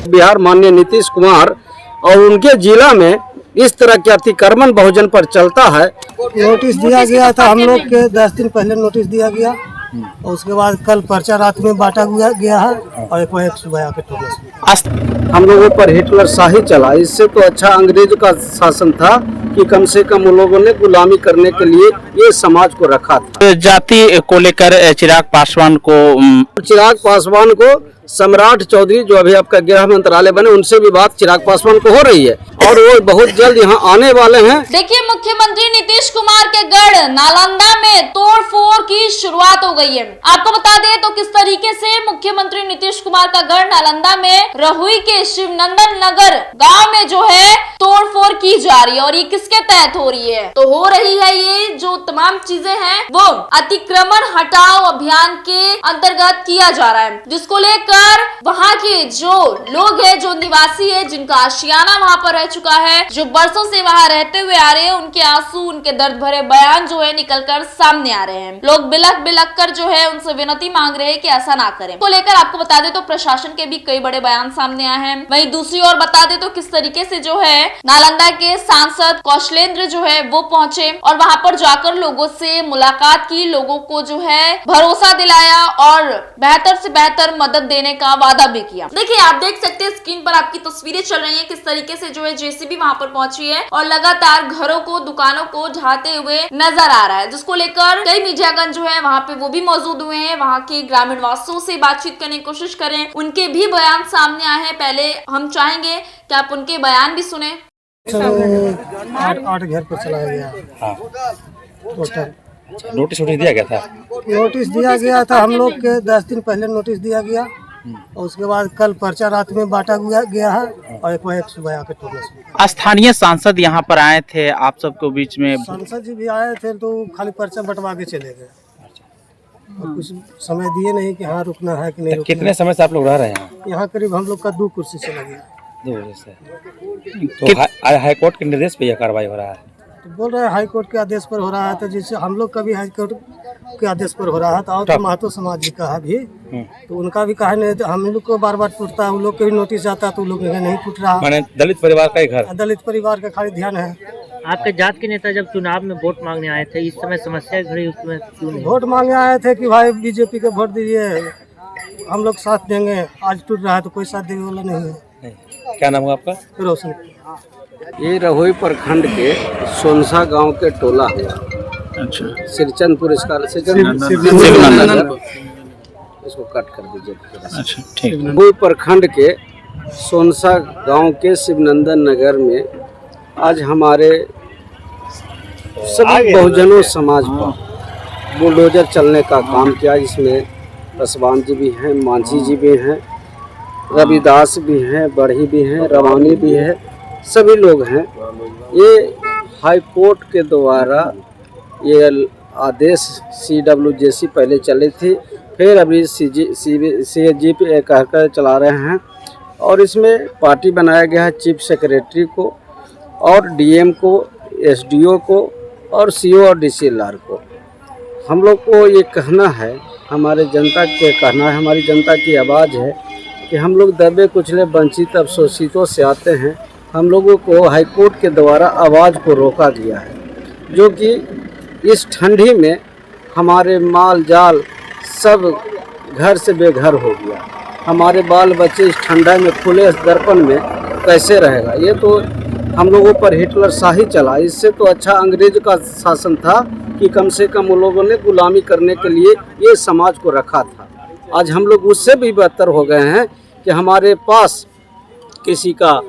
बिहार माननीय नीतीश कुमार और उनके जिला में इस तरह के अतिक्रमण बहुजन पर चलता है। नोटिस दिया गया था, हम लोग के 10 दिन पहले नोटिस दिया गया और उसके बाद कल पर्चा रात में बांटा गया है और एक सुबह आके ठोका। हम लोगों पर हिटलर शाही चला, इससे तो अच्छा अंग्रेज का शासन था कि कम से कम उन लोगों ने गुलामी करने के लिए ये समाज को रखा था। जाति को लेकर चिराग पासवान को सम्राट चौधरी जो अभी आपका गृह मंत्रालय बने उनसे भी बात चिराग पासवान को हो रही है और वो बहुत जल्द यहाँ आने वाले हैं। देखिए, मुख्यमंत्री नीतीश कुमार के गढ़ नालंदा में तोड़फोड़ की शुरुआत हो गई है। आपको बता दें तो किस तरीके से मुख्यमंत्री नीतीश कुमार का गढ़ नालंदा में रहुई के शिवनंदन नगर गांव में जो है तोड़फोड़ की जा रही है और ये किसके तहत हो रही है? तो हो रही है ये जो तमाम चीजें हैं वो अतिक्रमण हटाओ अभियान के अंतर्गत किया जा रहा है, जिसको लेकर वहाँ के जो लोग हैं, जो निवासी है, जिनका आशियाना वहाँ पर रह चुका है, जो बरसों से वहाँ रहते हुए आ रहे हैं, उनके आंसू, उनके दर्द भरे बयान जो है निकलकर सामने आ रहे हैं। लोग बिलख बिलख कर जो है उनसे विनती मांग रहे हैं कि ऐसा ना करें। तो लेकर आपको बता दें तो प्रशासन के भी कई बड़े बयान सामने आए हैं। वहीं दूसरी ओर बता दें तो किस तरीके से जो है नालंदा के सांसद कौशलेंद्र जो है वो पहुंचे और वहां पर जाकर लोगों से मुलाकात की, लोगों को जो है भरोसा दिलाया और बेहतर से बेहतर मदद देने का वादा भी किया। देखिए, आप देख सकते हैं स्क्रीन पर आपकी तस्वीरें चल रही हैं किस तरीके से जो है जेसीबी वहां पर पहुंची है और लगातार घरों को, दुकानों को ढाते हुए नजर आ रहा है, जिसको लेकर कई मीडियागण जो है वहां पे वो भी मौजूद हुए हैं। वहां के ग्रामीण वासियों से बातचीत करने की कोशिश करें, उनके भी बयान सामने आए हैं। पहले हम चाहेंगे कि आप उनके बयान भी सुने। 8 घर पर चलाया गया। हाँ। टोटल नोटिस दिया गया था। नोटिस दिया गया था, हम लोग के 10 दिन पहले नोटिस दिया गया और उसके बाद कल पर्चा रात में बांटा गया है और एक सुबह आके ठोका। स्थानीय सांसद यहाँ पर आए थे आप सबके बीच में? सांसद जी भी आए थे तो खाली पर्चा बंटवा के चले गए और कुछ समय दिए नहीं कि हाँ रुकना है कि नहीं रुकना। कितने समय से आप लोग रह रहे हैं यहाँ? करीब हम लोग का 2 कुर्सी चला गया। 2 बजे से। तो हाई कोर्ट के निर्देश पे यह कार्रवाई हो रहा है? तो बोल रहे हैं हाई कोर्ट के आदेश पर हो रहा है, तो जैसे हम लोग का भी हाई कोर्ट के आदेश पर हो रहा है, तो महतो समाज जी का भी तो उनका भी कहा नहीं, तो हम लोग को बार बार टूटता है, उन लोग के भी नोटिस आता है तो उन लोग नहीं टूट रहा। माने दलित परिवार का ही घर? दलित परिवार का खाली ध्यान है। आपके जात के नेता जब चुनाव में वोट मांगने आए थे, इस समय समस्या खड़ी, उस समय क्यों नहीं? वोट मांगने आए थे कि भाई बीजेपी के वोट दीजिए, हम लोग साथ देंगे। आज टूट रहा है तो कोई साथ देने वाला नहीं है। क्या नाम है आपका? रोशन। ये रहुई प्रखंड के सोनसा गांव के टोला हुआ। अच्छा। सिरचंदपुर इसको कट कर दीजिए। अच्छा, ठीक। रहुई प्रखंड के सोनसा गांव के शिवनंदन नगर में आज हमारे सभी बहुजनों समाज पर बुलडोजर चलने का काम किया। इसमें पासवान जी भी हैं, मांझी जी भी हैं, रविदास भी हैं, बढ़ी भी हैं, रवानी भी है, सभी लोग हैं। ये हाई कोर्ट के द्वारा ये आदेश CWJC पहले चले थे, फिर अभी CAG पे कहकर चला रहे हैं और इसमें पार्टी बनाया गया है चीफ सेक्रेटरी को और DM को, SDO को और CO और DCLR को। हम लोग को ये कहना है, हमारे जनता के कहना है, हमारी जनता की आवाज़ है कि हम लोग दबे कुचले वंचित अवशोषितों से आते हैं। हम लोगों को हाई कोर्ट के द्वारा आवाज़ को रोका गया है, जो कि इस ठंडी में हमारे माल जाल सब घर से बेघर हो गया। हमारे बाल बच्चे इस ठंडा में खुले दर्पण में कैसे रहेगा? ये तो हम लोगों पर हिटलर शाही चला, इससे तो अच्छा अंग्रेज का शासन था कि कम से कम उन लोगों ने गुलामी करने के लिए ये समाज को रखा था। आज हम लोग उससे भी बेहतर हो गए हैं कि हमारे पास किसी का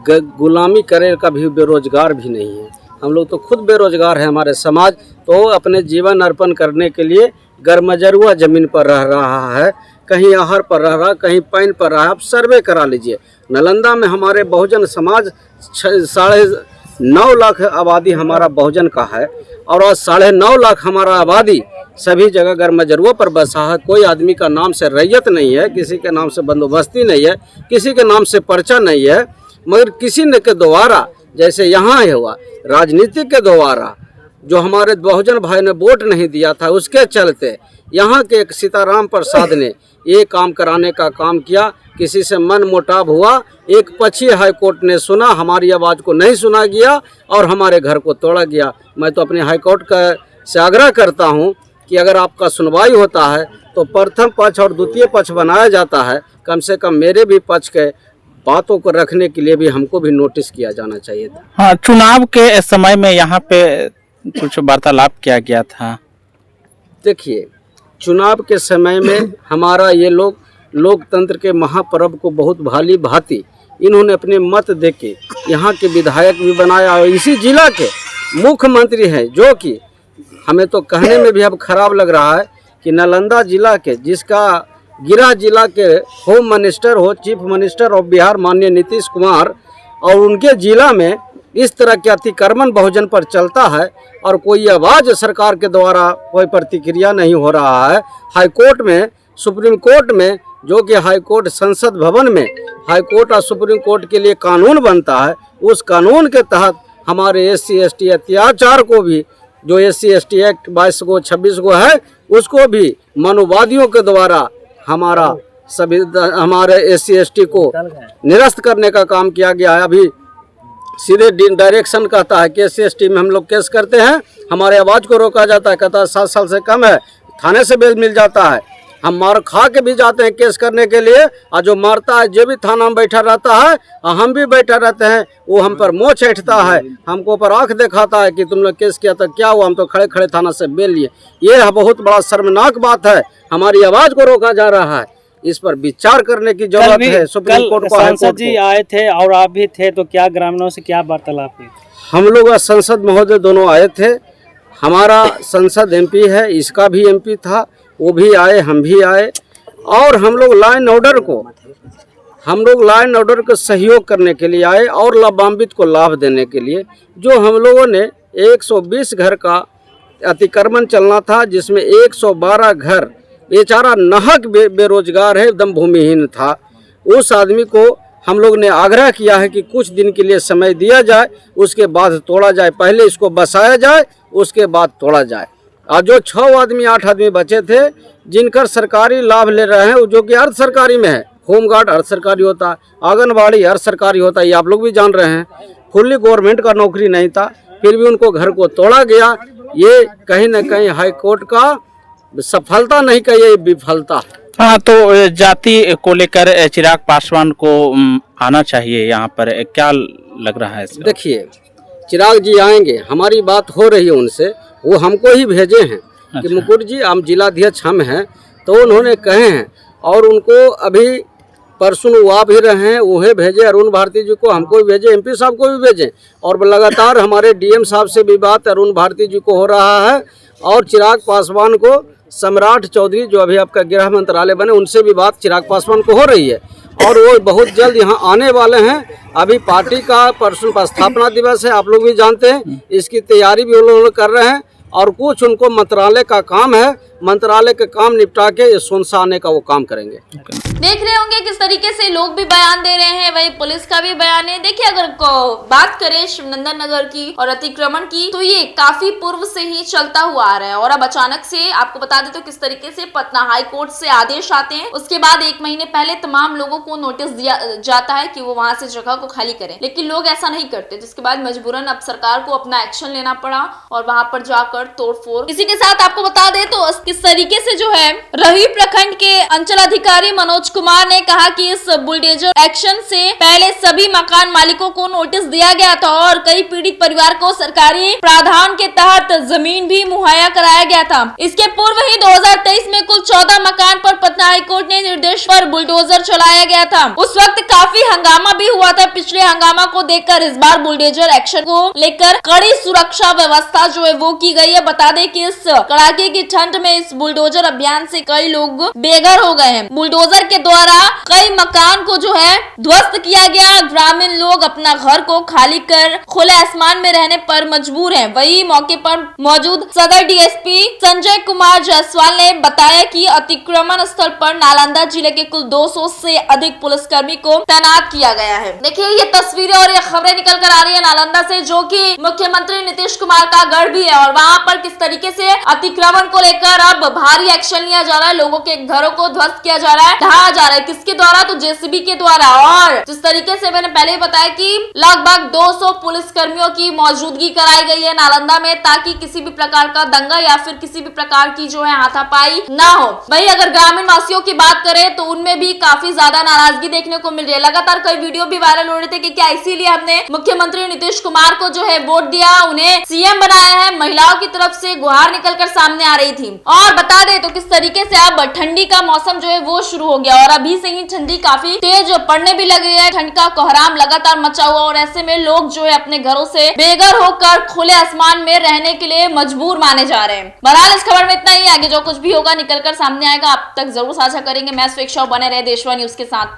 गुलामी करे का भी बेरोजगार भी नहीं है। हम लोग तो खुद बेरोजगार है। हमारे समाज तो अपने जीवन अर्पण करने के लिए गरमजरुआ ज़मीन पर रह रहा है, कहीं आहर पर रह रहा, कहीं पैन पर रहा। आप सर्वे करा लीजिए। नालंदा में हमारे बहुजन समाज 9.5 लाख आबादी हमारा बहुजन का है और आज 9.5 लाख हमारा आबादी सभी जगह गरमजरुआ पर बसा है। कोई आदमी का नाम से रैयत नहीं है, किसी के नाम से बंदोबस्ती नहीं है, किसी के नाम से पर्चा नहीं है, मगर किसी ने के द्वारा जैसे यहाँ हुआ राजनीति के द्वारा जो हमारे बहुजन भाई ने वोट नहीं दिया था, उसके चलते यहाँ के एक सीताराम प्रसाद ने ये काम कराने का काम किया। किसी से मन मुटाव हुआ, एक पक्षी हाईकोर्ट ने सुना, हमारी आवाज़ को नहीं सुना गया और हमारे घर को तोड़ा गया। मैं तो अपने हाईकोर्ट का से आग्रह करता हूँ कि अगर आपका सुनवाई होता है तो प्रथम पक्ष और द्वितीय पक्ष बनाया जाता है, कम से कम मेरे भी पक्ष के बातों को रखने के लिए भी हमको भी नोटिस किया जाना चाहिए था। हाँ, चुनाव के समय में यहाँ पे कुछ वार्तालाप किया गया था। देखिए, चुनाव के समय में हमारा ये लोग लोकतंत्र के महापर्व को बहुत भाली भांति इन्होंने अपने मत देके यहाँ के विधायक भी बनाया और इसी जिला के मुख्यमंत्री हैं, जो कि हमें तो कहने में भी अब खराब लग रहा है कि नालंदा जिला के, जिसका गृह जिला के होम मिनिस्टर हो, चीफ मिनिस्टर ऑफ बिहार माननीय नीतीश कुमार, और उनके जिला में इस तरह के अतिक्रमण बहुजन पर चलता है और कोई आवाज़ सरकार के द्वारा कोई प्रतिक्रिया नहीं हो रहा है। हाईकोर्ट में, सुप्रीम कोर्ट में, जो कि हाईकोर्ट संसद भवन में हाईकोर्ट और सुप्रीम कोर्ट के लिए कानून बनता है, उस कानून के तहत हमारे SC/ST अत्याचार को भी, जो SC/ST एक्ट 22 को 26 को है, उसको भी मानववादियों के द्वारा हमारे SC/ST को निरस्त करने का काम किया गया है। अभी सीधे डायरेक्शन कहता है कि SC/ST में हम लोग केस करते हैं, हमारे आवाज़ को रोका जाता है, कहता है 7 साल से कम है, थाने से बेल मिल जाता है। हम मार खा के भी जाते हैं केस करने के लिए, और जो मारता है जो भी थाना में बैठा रहता है और हम भी बैठा रहते हैं, वो हम पर मोह चढ़ता है, हमको ऊपर आंख दिखाता है कि तुमने केस किया तो क्या हुआ, हम तो खड़े खड़े थाना से बेल लिए। ये बहुत बड़ा शर्मनाक बात है, हमारी आवाज़ को रोका जा रहा है। इस पर विचार करने की जरूरत है। सुप्रीम कोर्ट को, सांसद जी आए थे और आप भी थे, तो क्या ग्रामीणों से क्या वार्तालाप हुई? हम लोग संसद महोदय दोनों आए थे। हमारा संसद MP है, इसका भी MP था, वो भी आए, हम भी आए, और हम लोग लाइन ऑर्डर को सहयोग करने के लिए आए और लाभान्वित को लाभ देने के लिए। जो हम लोगों ने 120 घर का अतिक्रमण चलना था, जिसमें 112 घर बेचारा नाहक बेरोजगार है, एकदम भूमिहीन था, उस आदमी को हम लोग ने आग्रह किया है कि कुछ दिन के लिए समय दिया जाए, उसके बाद तोड़ा जाए। पहले इसको बसाया जाए, उसके बाद तोड़ा जाए। और जो 6 आदमी 8 आदमी बचे थे, जिनका सरकारी लाभ ले रहे हैं, जो कि अर्ध सरकारी में है, होमगार्ड अर्ध सरकारी होता है, आंगनबाड़ी अर्ध सरकारी होता है, ये आप लोग भी जान रहे हैं, फुल्ली गवर्नमेंट का नौकरी नहीं था, फिर भी उनको घर को तोड़ा गया। ये कहीं न कहीं हाईकोर्ट का सफलता नहीं कही, ये विफलता। हाँ, तो जाति को लेकर चिराग पासवान को आना चाहिए यहाँ पर, क्या लग रहा है? देखिए, चिराग जी आएंगे, हमारी बात हो रही है उनसे, वो हमको ही भेजे हैं कि मुकुट जी हम जिलाध्यक्ष हम हैं, तो उन्होंने कहे हैं, और उनको अभी परसों वो आ भी रहे हैं, उन्हें भेजे, अरुण भारती जी को, हमको भी भेजे, MP साहब को भी भेजे, और लगातार हमारे DM साहब से भी बात अरुण भारती जी को हो रहा है, और चिराग पासवान को सम्राट चौधरी जो अभी आपका गृह मंत्रालय बने, उनसे भी बात चिराग पासवान को हो रही है, और वो बहुत जल्द यहाँ आने वाले हैं। अभी पार्टी का परसों का स्थापना दिवस है, आप लोग भी जानते हैं, इसकी तैयारी भी वो लोग कर रहे हैं, और कुछ उनको मंत्रालय का काम है, मंत्रालय के काम निपटा के सोनसा आने का वो काम करेंगे। देख रहे होंगे किस तरीके से लोग भी बयान दे रहे हैं, वही पुलिस का भी बयान है। देखिए, अगर बात करें शिवनंदन नगर की और अतिक्रमण की, तो ये काफी पूर्व से ही चलता हुआ आ रहा है, और अब अचानक से आपको बता दें तो किस तरीके से पटना हाई कोर्ट से आदेश आते हैं, उसके बाद 1 महीने पहले तमाम लोगों को नोटिस दिया जाता है कि वो वहां से जगह को खाली करें, लेकिन लोग ऐसा नहीं करते, जिसके बाद मजबूरन अब सरकार को अपना एक्शन लेना पड़ा और वहां पर जाकर तोड़फोड़। इसी के साथ आपको बता दें तो किस तरीके से जो है रही प्रखंड के अंचल अधिकारी मनोज कुमार ने कहा कि इस बुलडोजर एक्शन से पहले सभी मकान मालिकों को नोटिस दिया गया था और कई पीड़ित परिवार को सरकारी प्रावधान के तहत जमीन भी मुहैया कराया गया था। इसके पूर्व ही 2023 में कुल 14 मकान पर पटना हाईकोर्ट ने निर्देश पर बुलडोजर चलाया गया था। उस वक्त काफी हंगामा भी हुआ था। पिछले हंगामा को देखकर इस बार बुलडोजर एक्शन को लेकर कड़ी सुरक्षा व्यवस्था जो है वो की गई है। बता दें कि इस कड़ाके की ठंड में इस बुलडोजर अभियान से कई लोग बेघर हो गए हैं। बुलडोजर के द्वारा कई मकान को जो है ध्वस्त किया गया। ग्रामीण लोग अपना घर को खाली कर खुले आसमान में रहने पर मजबूर हैं। वही मौके पर मौजूद सदर DSP संजय कुमार जायसवाल ने बताया कि अतिक्रमण स्थल पर नालंदा जिले के कुल 200 से अधिक पुलिसकर्मी को तैनात किया गया है। देखिए, ये तस्वीरें और ये खबरें निकल कर आ रही है नालंदा से, जो कि मुख्यमंत्री नीतीश कुमार का गढ़ भी है, और वहाँ पर किस तरीके से अतिक्रमण को लेकर अब भारी एक्शन लिया जा रहा है, लोगों के घरों को ध्वस्त किया जा रहा है, ढहाया जा रहा है। किसके द्वारा? तो जेसीबी के द्वारा। और जिस तरीके से मैंने पहले ही बताया कि लगभग 200 पुलिस कर्मियों की मौजूदगी कराई गई है नालंदा में, ताकि किसी भी प्रकार का दंगा या फिर किसी भी प्रकार की जो है हाथापाई ना हो। वहीं अगर ग्रामीण वासियों की बात करें तो उनमें भी काफी ज्यादा नाराजगी देखने को मिल रही है। लगातार कई वीडियो भी वायरल हो रहे थे कि क्या इसीलिए हमने मुख्यमंत्री नीतीश कुमार को जो है वोट दिया, उन्हें सीएम बनाया है। महिलाओं की तरफ से गुहार निकलकर सामने आ रही थी। और बता दें तो किस तरीके से अब ठंडी का मौसम जो है वो शुरू हो गया और अभी से ही ठंडी काफी तेज पड़ने भी लग रही है। ठंड का कोहराम लगातार मचा हुआ और ऐसे में लोग जो है अपने घरों से बेघर होकर खुले आसमान में रहने के लिए मजबूर माने जा रहे हैं। बहरहाल इस खबर में इतना ही। आगे जो कुछ भी होगा निकलकर सामने आएगा, आप तक जरूर साझा करेंगे। मैं स्वेच्छा बने रहे देशवा न्यूज के साथ।